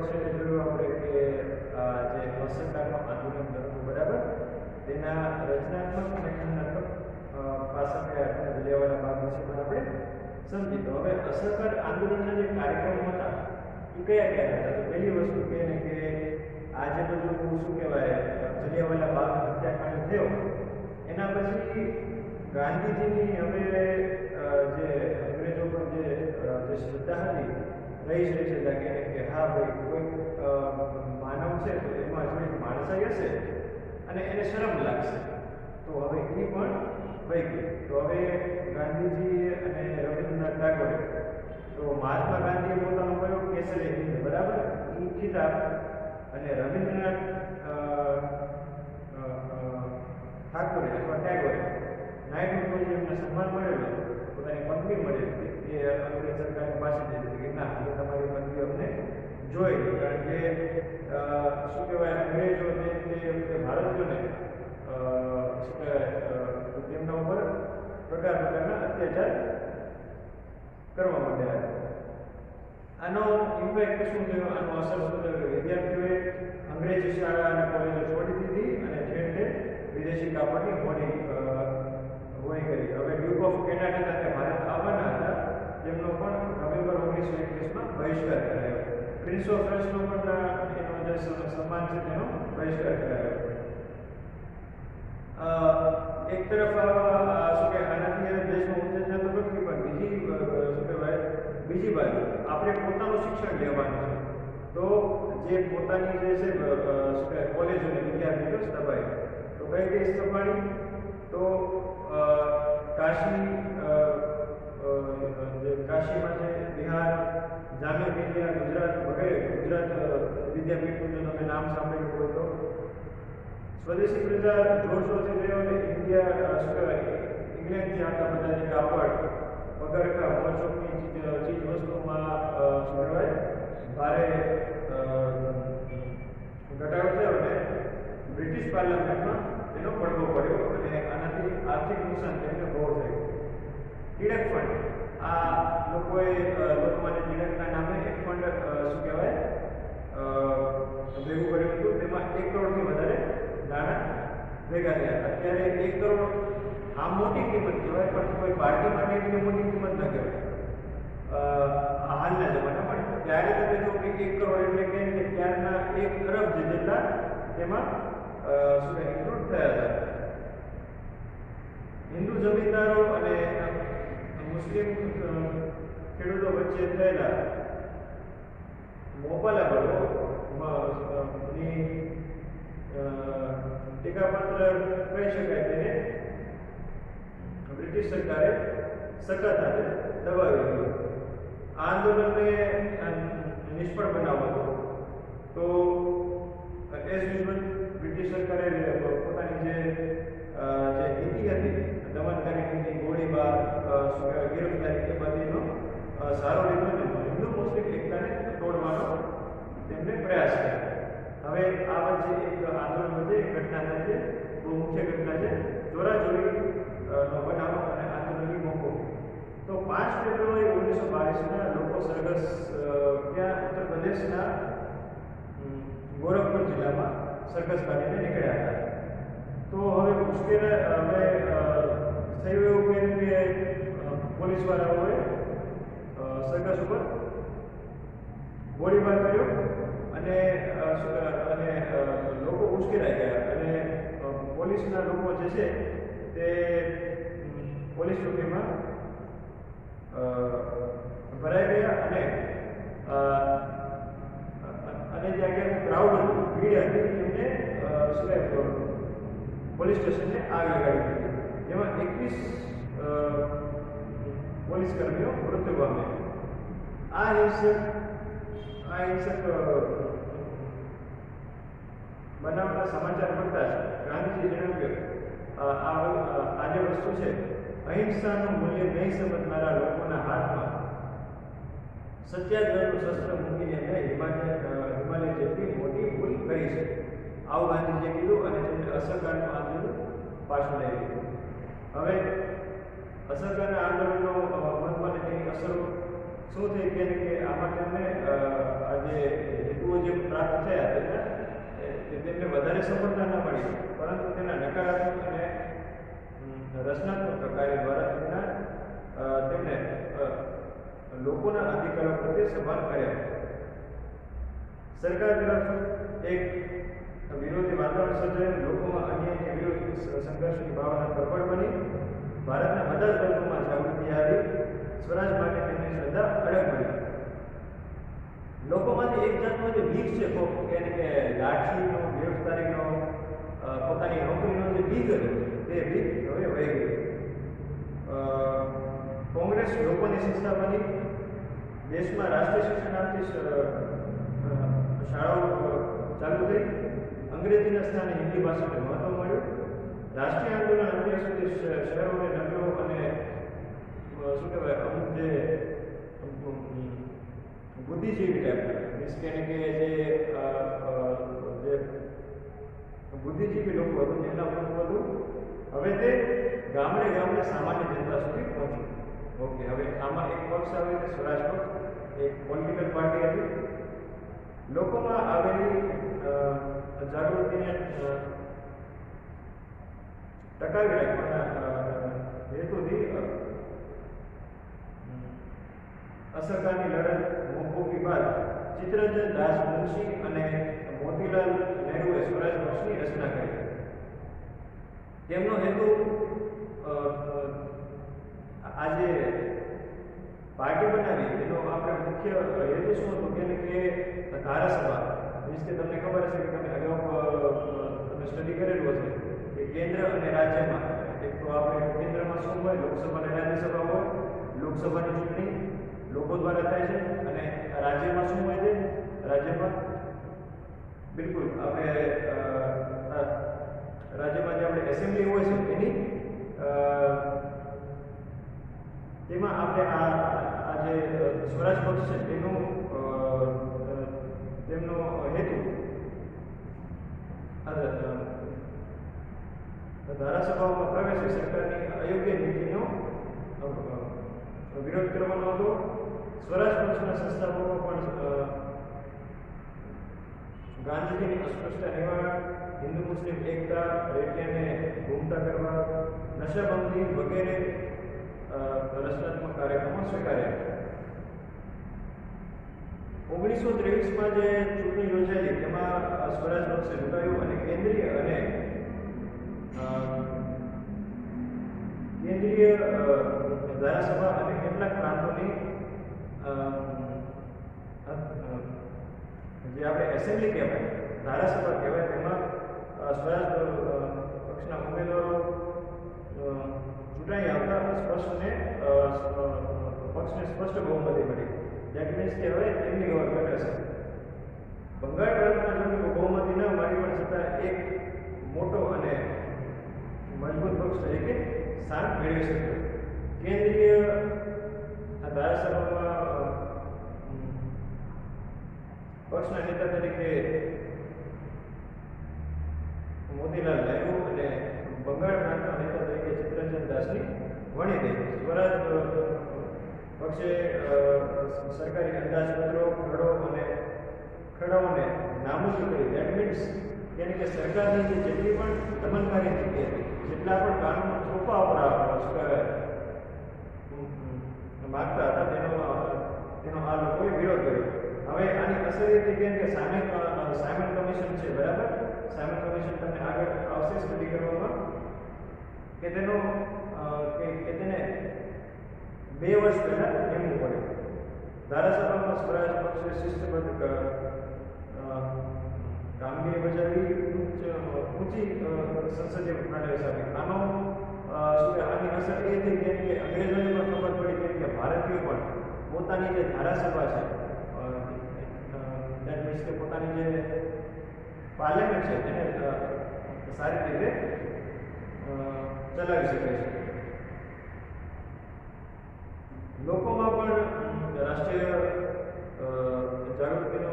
છે એ જોયું આપણે કે જે અસરકારક આંદોલન હતું, બરાબર, તેના રચનાત્મક અને જ્ઞાનાત્મક પાસા કયા હતા, જલિયાંવાલા બાગ વિશે પણ આપણે સમજી. તો હવે અસરકારક આંદોલનના જે કાર્યક્રમો હતા એ કયા કયા હતા? તો પહેલી વસ્તુ કે ને કે આ જે બધું શું કહેવાય, જલિયાંવાલા બાગ હત્યાકાંડ થયો એના પછી ગાંધીજીની હવે જે અંગ્રેજો પર જે શ્રદ્ધા હતી રહી છે કે હા ભાઈ કોઈ માનવ છે તો એમાં થોડીક માણસાઈ હશે અને એને શરમ લાગશે, તો હવે એ પણ વહી ગઈ. તો હવે ગાંધીજી અને રવિન્દ્રનાથ ટાગોરે, તો મહાત્મા ગાંધીએ પોતાનો કયો કેસરી હિન્દ, બરાબર, એ ખિતાબ, અને રવિન્દ્રનાથ ઠાકોરે અથવા ટાગોરે નાઇટહુડ એમને સન્માન મળેલું, પોતાની પદવી મળેલી, એ અંગ્રેજ સરકારની પાસે જઈ હતી કે ના, એ તમારી પદવી અમને જોઈ લે, કારણ કે શું કહેવાય, અંગ્રેજો તે વખતે ભારતીયોને શું કહેવાય તેમના ઉપર પ્રકારના અત્યાચાર કરવા માંડ્યા હતા. આનો ઇમ્પેક્ટ શું થયો, આનો અસર શું થયો કે વિદ્યાર્થીઓએ અંગ્રેજ શાળા અને કોલેજો છોડી દીધી અને ઠેર ઠેર વિદેશી કાપડની હોણી કરી. હવે ડ્યુક ઓફ કેનાડા સાથે ભારત આવવાના હતા, જેમનો પણ નવેમ્બર 1921માં બહિષ્કાર કરાયો. પ્રિન્સ ઓફ વેલ્સનો પણ એનો જે સન્માન છે તેનો બહિષ્કાર કરાયો. એક તરફ શું કે આનાથી દેશમાં ઉત્તેજના તો નથી, પણ બીજી બાજુ આપણે પોતાનું શિક્ષણ લેવાનું છે, તો જે પોતાની જે છે શું કહે કોલેજોની વિદ્યાર્થીઓ સ્થપાઈ, તો કઈ કઈ સ્થપાણી, તો કાશીમાં છે, બિહાર, જામિયા મિલિયા, ગુજરાત વગેરે ગુજરાત વિદ્યાપીઠનું તમે નામ સાંભળ્યું હોય તો. સ્વદેશી પ્રજા જોરશોરથી થયો અને ઇન્ડિયા શું કહેવાય ઇંગ્લેન્ડથી આવતા બધા જે કાપડ, પગરખા, મોજશોખની ચીજ વસ્તુઓમાં શું કહેવાય ભારે ઘટાડો થયો અને બ્રિટિશ પાર્લામેન્ટમાં તેનો પડઘો પડ્યો અને આનાથી આર્થિક નુકસાન તેમને બહુ થયું. ટિળક ફંડ, આ લોકોએ લોકમાન્ય ટિળકના નામે એક ફંડ શું કહેવાય ભેગું કર્યું હતું, તેમાં 1 કરોડથી વધારે નાણાં ભેગા થયા હતા. અત્યારે 1 કરોડ આ મોટી કિંમત કહેવાય, પણ કોઈ પાર્ટી માટે એટલી મોટી કિંમત ન કહેવાય હાલના જમાનામાં. ત્યારે તમે જો કે 1 કરોડ એટલે કે ત્યારના 1 અરબ જેટલા તેમાં શું ઇન્ક્લુડ થયા હતા. હિન્દુ જમીનદારો અને મુસ્લિમ ખેડૂતો વચ્ચે થયેલા મોબાલકોની ટીકાપાત્ર કહી શકાય તેને બ્રિટિશ સરકારે સખત હાથે દબાવી દીધું. આ આંદોલનને નિષ્ફળ બનાવવો હતો, તો એઝ યુઝ્યુઅલ બ્રિટિશ સરકારે પોતાની જે નીતિ હતી, દમનકારી નીતિ, ગોળીબાર, ગિરફ્તારી, એ બધીનો સારો લીધો અને હિન્દુ મુસ્લિમ એકતાને તોડવાનો તેમને પ્રયાસ કર્યો. હવે આ વચ્ચે એક આંદોલન વચ્ચે એક ઘટના થાય છે, બહુ મુખ્ય ઘટના છે, ચોરાચોરીનો બનાવ અને આંદોલનની મોકૂફી. તો 5 ફેબ્રુઆરી 1922ના લોકો સરઘસ ત્યાં ઉત્તર પ્રદેશના ગોરખપુર જિલ્લામાં સરઘસ કાઢીને નીકળ્યા હતા. તો હવે મુશ્કેલ હવે થયું એવું કે પોલીસવાળાઓએ સરઘસ ઉપર ગોળીબાર કર્યો અને લોકો ઉશ્કેરાઈ ગયા અને પોલીસના લોકો જે છે તે પોલીસ ચોકીમાં ભરાઈ ગયા અને જે આગળ ક્રાઉડ હતું, ભીડ હતી, એમને પોલીસ સ્ટેશનને આગ લગાડી દીધી, જેમાં 21 પોલીસ કર્મીઓ મૃત્યુ પામ્યા. આ હિંસક બનાવના સમાચાર મળતા જ ગાંધીજી જણાવ્યું આ જે વસ્તુ છે, અહિંસાનું મૂલ્ય નહીં સમજનારા લોકોના હાથમાં સત્યાગ્રહનું શસ્ત્ર મૂકીને મેં હિમાલય જેટલી મોટી ભૂલ કરી છે. આવું ગાંધીજીએ કીધું અને તેમને અસહકારનું આંદોલન પાછું લઈ લીધું. હવે અસહકારના આંદોલનનો મહત્વ અને તેની અસરો શું થઈ કે આમાં તેમને આ જે હેતુઓ જે પ્રાપ્ત થયા તેમને વધારે સફળતા ન મળી, પરંતુ તેના નકારાત્મક અને રચનાત્મક કાર્ય દ્વારા તેમને લોકોના અધિકારો પ્રત્યે સભાન કર્યા. સરકાર તરફ એક વિરોધી વાતાવરણ સર્જાયું, લોકોમાં અન્યાય વિરુદ્ધ સંઘર્ષની ભાવના પ્રબળ બની, ભારતના બધા જ વર્ગોમાં જાગૃતિ આવી, સ્વરાજ માટે તેમની શ્રદ્ધા અડગ બની. લોકોમાંથી એક જાતનો જે બીજ છે એને કે લાઠીનો, ગિરફ્તારીનો, પોતાની નોકરીનો જે બીજ હતો તે બીજ હવે વહી ગયું. કોંગ્રેસ લોકોની સંસ્થા બની, દેશમાં રાષ્ટ્રીય શિક્ષણ આપતી શાળાઓ ચાલુ થઈ, અંગ્રેજીના સ્થાને હિન્દી ભાષાને મહત્વ મળ્યું. રાષ્ટ્રીય આંદોલન અત્યાર સુધી શહેરો અને નગરો અને શું કહેવાય અમુક જે બુદ્ધિજીવી ટાઈપ મીન્સ કે જે બુદ્ધિજીવી લોકો હતું જેના પ્રભુ હતું, હવે તે ગામડે ગામડે સામાન્ય જનતા સુધી પહોંચ્યું. ઓકે, હવે આમાં એક પક્ષ આવે છે સ્વરાજ પક્ષ, એક પોલિટિકલ પાર્ટી હતી. લોકોમાં આવેલી જાગૃતિને ટકાવી રાખવાના હેતુથી અસરકારની લડત મોકૂફી બાદ ચિત્તરંજન દાસ મુનશી અને મોતીલાલ નહેરુએ સ્વરાજ પક્ષની રચના કરી. તેમનો હેતુ આજે પાર્ટી બનાવી તેનો આપણે મુખ્ય હેતુ શું હતો કે ધારાસભા, મીન્સ કે તમને ખબર હશે કે તમે અગાઉ તમે સ્ટડી કરેલું હશે કે કેન્દ્ર અને રાજ્યમાં એક તો આપણે કેન્દ્રમાં શું હોય, લોકસભા અને રાજ્યસભા હોય. લોકસભાની ચૂંટણી લોકો દ્વારા થાય છે અને રાજ્યમાં શું હોય છે, રાજ્યમાં બિલકુલ આપણે રાજ્યમાં જે આપણે એસેમ્બલી હોય છે એની તેમાં આપણે આ જે સ્વરાજ પક્ષ છે તેમનો હેતુ ધારાસભાઓમાં પ્રવેશી સરકારની અયોગ્ય નીતિનો વિરોધ કરવાનો હતો. સ્વરાજ પક્ષના સંસ્થાપકો પણ ગાંધીજીની અસ્પૃશ્યતા નિવારણ, હિન્દુ મુસ્લિમ એકતા, રેડિયાને ઘૂમતા કરવા, નશાબંધી વગેરે રચનાત્મક કાર્યક્રમો સ્વીકાર્યા. 1923માં જે ચૂંટણી યોજાયેલી તેમાં સ્વરાજ પક્ષે ઝુકાવ્યું અને કેન્દ્રીય ધારાસભા અને કેટલાક પ્રાંતોની જે આપણે એસેમ્બલી કહેવાય, ધારાસભા કહેવાય, તેમાં સ્વરાજ પક્ષના ઉમેદવારો ચૂંટાઈ આવતા પક્ષને સ્પષ્ટ બહુમતી મળી. દેટ મીન્સ કે હવે તેમની ગવર્મેન્ટ હશે. બંગાળ પ્રાંતમાં જો બહુમતી ન મળી પણ છતાં એક મોટો અને મજબૂત પક્ષ તરીકે સ્થાન મેળવી શક્યો. કેન્દ્રીય ધારાસભામાં પક્ષના નેતા તરીકે મોતીલાલ નહેરુ અને બંગાળ પ્રાંતના નેતા તરીકે ચિત્તરંજન દાસની વણી ગઈ. સ્વરાજ પક્ષે સરકારી અંદાજપત્રો, ખરડોને નાબૂદ કરી. દેટ મીન્સ કે સરકારની જે જેટલી પણ દમનકારી નીતિ હતી, જેટલા પણ કાનૂન ચોપા માગતા હતા તેનો આ લોકોએ વિરોધ કર્યો. હવે આની અસર એ થઈ કે સાયમન કમિશન છે, બરાબર, સાયમન કમિશન તમને આગળ આવશે સ્ટડી કરવામાં કે તેને 2 વર્ષ પહેલા નિમવું પડે. ધારાસભામાં સ્વરાજ પક્ષે શિસ્તબદ્ધ કામગીરી બજાવી, ઊંચી સંસદીય પ્રણાલી સાથે. આની અસર એ થઈ કે અંગ્રેજોને પણ ખબર પડી કે ભારતીયો પણ પોતાની જે ધારાસભા છે, દેટ મીન્સ કે પોતાની જે પાર્લામેન્ટ છે તેને સારી રીતે ચલાવી શકે છે. લોકોમાં પણ રાષ્ટ્રીય જાગૃતિનો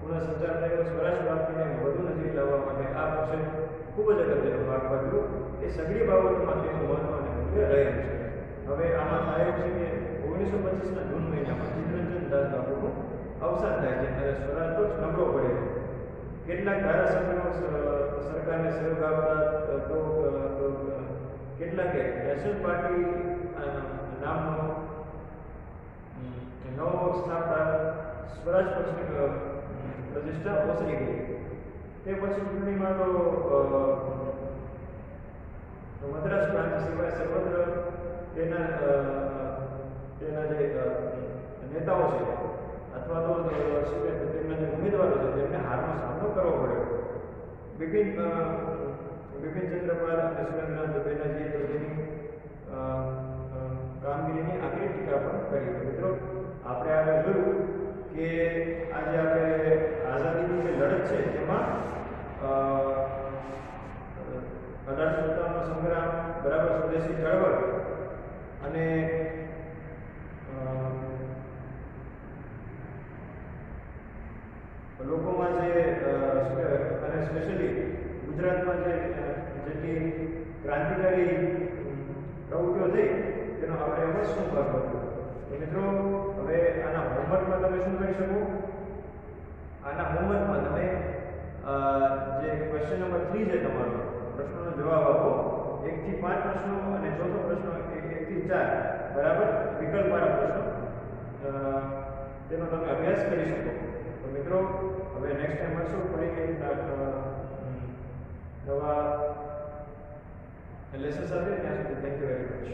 પુનઃસંચાર થયો. સ્વરાજ પ્રાપ્તિને વધુ નજીક લાવવા માટે આ પક્ષે ખૂબ જ અગત્યનો ભાગ ભજવ્યો. એ સઘળી બાબતોમાં તેનું મહત્વ અને મૂલ્ય રહેલું છે. હવે આમાં થાય છે કે 1925ના જૂન મહિનામાં ચિત્તરંજન દાસ બાપુનું અવસાન થાય છે, ત્યારે સ્વરાજ પક્ષ નબળો પડે છે. કેટલાક ધારાસભ્યો સરકારને સહયોગ આપતા તો કેટલાકે નેશનલ પાર્ટી નામનો નવો પક્ષ સ્થાપતા સ્વરાજ પક્ષની પ્રતિષ્ઠા ઓસરી ગઈ. તે પછી ચૂંટણીમાં તો મદ્રાસ પ્રાંત સિવાય સર્વત્ર તેના જે નેતાઓ છે અથવા તો તેમના જે ઉમેદવારો છે તેમને હારનો સામનો કરવો પડ્યો. બિપિનચંદ્ર પાલ અને સુરેન્દ્રનાથ બેનર્જીએ તો તેની કામગીરીની આકરી ટીકા પણ કરી. મિત્રો, આપણે આગળ જોયું કે આજે આપણે આઝાદીની જે લડત છે તેમાં 1857નો સંગ્રામ, બરાબર, સ્વદેશી ચળવળ અને લોકોમાં જે શું કહેવાય, અને સ્પેશિયલી ગુજરાતમાં જે જેટલી ક્રાંતિકારી પ્રવૃત્તિઓ થઈ તેનો આપણે એમાં શું ભાગ ભજવ્યો. તો મિત્રો, હવે આના હોમવર્કમાં તમે શું કરી શકો? આના હોમવર્કમાં તમે જે ક્વેશ્ચન નંબર 3 છે તમારો, પ્રશ્નોનો જવાબ આપો. 1 થી 5 પ્રશ્નો અને ચોથો પ્રશ્ન 1 થી 4, બરાબર, વિકલ્પવાળા પ્રશ્નો, તેનો તમે અભ્યાસ કરી શકો. તો મિત્રો, હવે નેક્સ્ટ ટાઈમ મળશું ફરી નવા લેસન સાથે. ત્યાં સુધી થેન્ક યુ વેરી મચ.